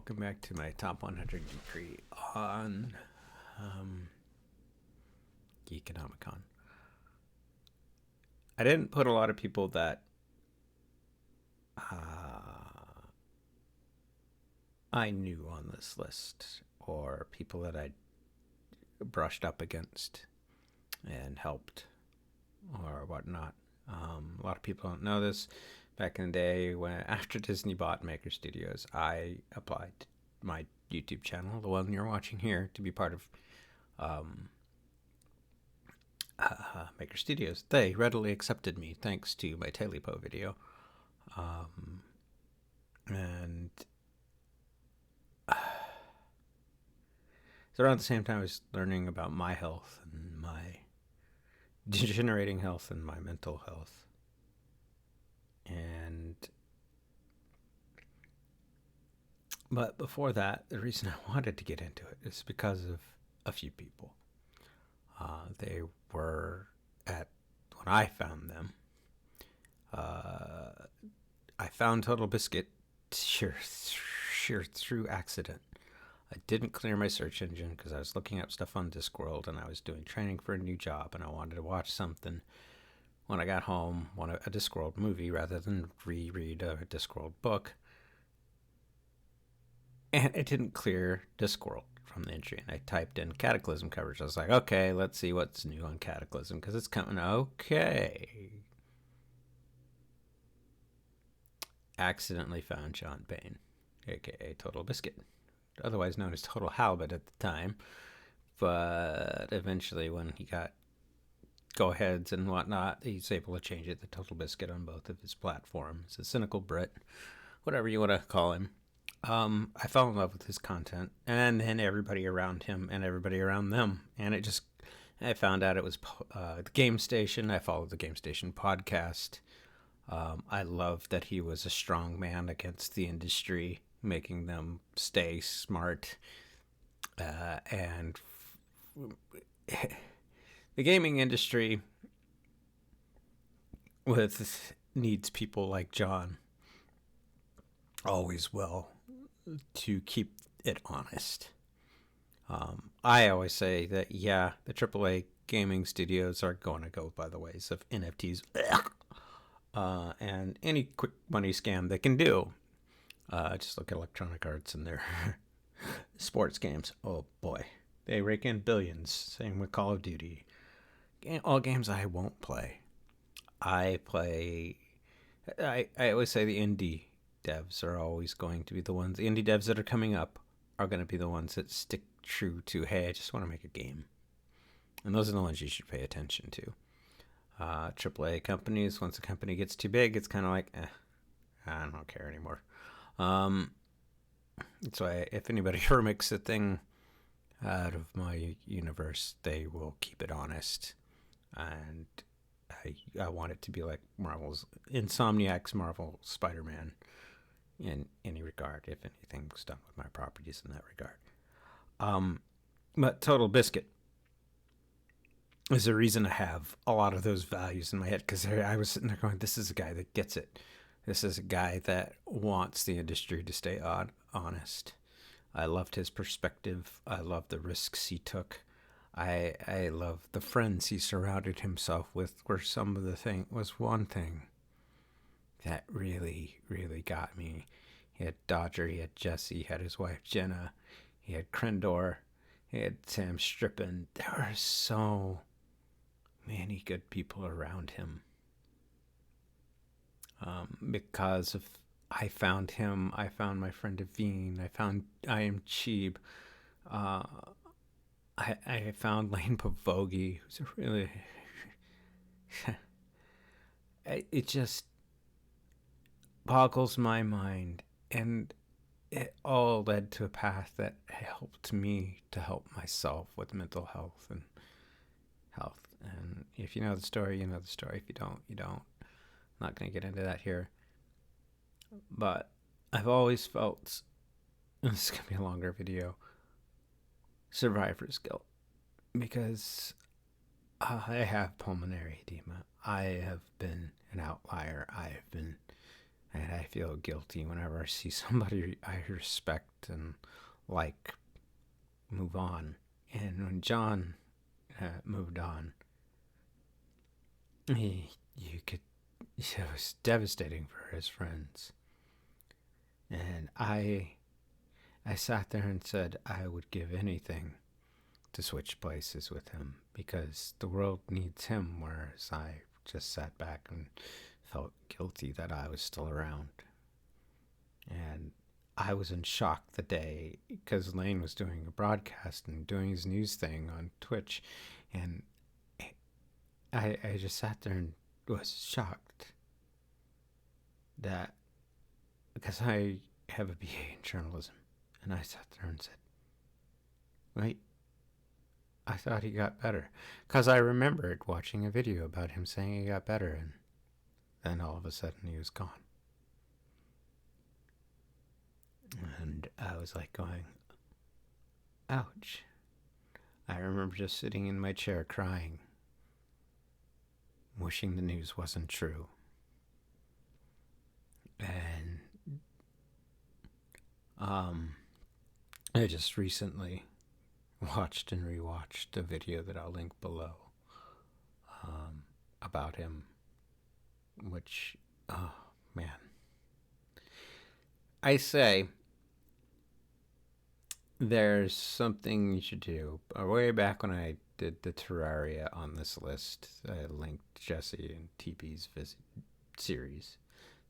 welcome back to my top 100 Geekery on Geekanomicon. I didn't put a lot of people that I knew on this list, or people that I brushed up against and helped or whatnot. A lot of people don't know this. Back in the day, after Disney bought Maker Studios, I applied my YouTube channel, the one you're watching here, to be part of Maker Studios. They readily accepted me thanks to my Telepo video. And so around the same time I was learning about my health and my degenerating health and my mental health. But before that, the reason I wanted to get into it is because of a few people. They were when I found them. I found TotalBiscuit sheer through accident. I didn't clear my search engine because I was looking up stuff on Discworld and I was doing training for a new job and I wanted to watch something. When I got home, a Discworld movie rather than reread a Discworld book. And it didn't clear Discworld from the entry. And I typed in Cataclysm coverage. I was like, okay, let's see what's new on Cataclysm because it's coming. Okay. Accidentally found Sean Payne, aka TotalBiscuit, otherwise known as Total Halibut at the time. But eventually, when he got go-aheads and whatnot, he's able to change it to TotalBiscuit on both of his platforms. A cynical Brit, whatever you want to call him. I fell in love with his content, and then everybody around him and everybody around them. And I found out it was the Game Station. I followed the Game Station podcast. I loved that he was a strong man against the industry, making them stay smart. And the gaming industry needs people like John always will to keep it honest. I always say that, the AAA gaming studios are going to go by the ways of NFTs and any quick money scam they can do. Just look at Electronic Arts and their sports games. Oh boy, they rake in billions. Same with Call of Duty. All games I won't play. I always say the indie devs are always going to be the ones. The indie devs that are coming up are going to be the ones that stick true to, hey, I just want to make a game. And those are the ones you should pay attention to. AAA companies, once a company gets too big, it's kind of like, I don't care anymore. That's why if anybody ever makes a thing out of my universe, they will keep it honest. And I want it to be like Marvel's Insomniac's Marvel Spider-Man in any regard, if anything's done with my properties in that regard. But TotalBiscuit is the reason I have a lot of those values in my head, because I was sitting there going, this is a guy that gets it. This is a guy that wants the industry to stay honest. I loved his perspective. I loved the risks he took. I love the friends he surrounded himself with, where some of the thing was one thing that really, really got me. He had Dodger, he had Jesse, he had his wife Jenna, he had Krendor, he had Sam Strippin. There were so many good people around him. Because of I found him, I found my friend Devine, I am Cheeb. I found Lane Pavogi, who's a really... it just boggles my mind. And it all led to a path that helped me to help myself with mental health and health. And if you know the story, you know the story. If you don't, you don't. I'm not going to get into that here. But I've always felt, this is going to be a longer video, survivor's guilt, because I have pulmonary edema. I have been an outlier. I have been And I feel guilty whenever I see somebody I respect and like move on. And when John moved on, you could, it was devastating for his friends. And I sat there and said I would give anything to switch places with him because the world needs him, whereas I just sat back and felt guilty that I was still around. And I was in shock the day because Lane was doing a broadcast and doing his news thing on Twitch, and I just sat there and was shocked that, because I have a BA in journalism, and I sat there and said, wait, I thought he got better. Because I remembered watching a video about him saying he got better, and then all of a sudden he was gone. And I was like going, ouch. I remember just sitting in my chair crying, wishing the news wasn't true. And I just recently watched and rewatched a video that I'll link below about him, which, oh man. I say there's something you should do. Way back when I did the Terraria on this list, I linked Jesse and TP's series.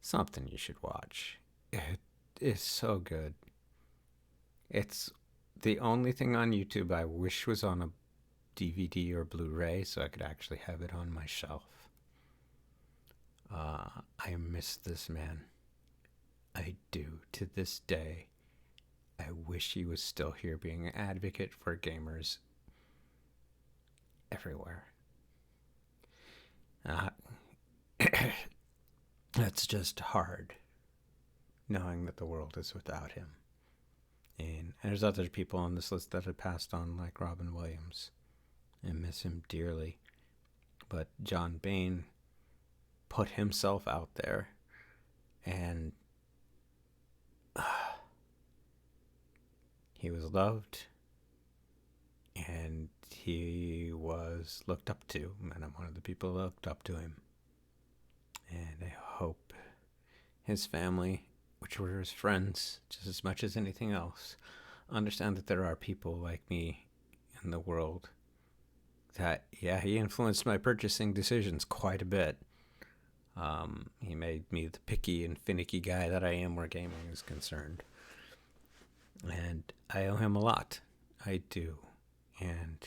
Something you should watch. It is so good. It's the only thing on YouTube I wish was on a DVD or Blu-ray so I could actually have it on my shelf. I miss this man. I do to this day. I wish he was still here being an advocate for gamers everywhere. That's just hard, knowing that the world is without him. And there's other people on this list that have passed on, like Robin Williams, and miss him dearly. But John Bain put himself out there, and he was loved, and he was looked up to, and I'm one of the people who looked up to him. And I hope his family, which were his friends just as much as anything else, understand that there are people like me in the world that, yeah, he influenced my purchasing decisions quite a bit. He made me the picky and finicky guy that I am where gaming is concerned. And I owe him a lot. I do. And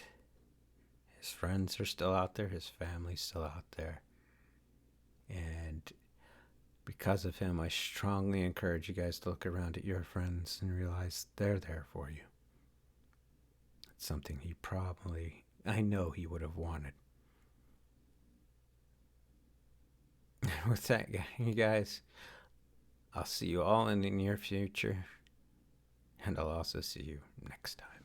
his friends are still out there. His family's still out there. And because of him, I strongly encourage you guys to look around at your friends and realize they're there for you. It's something he probably, I know he would have wanted. With that, you guys, I'll see you all in the near future. And I'll also see you next time.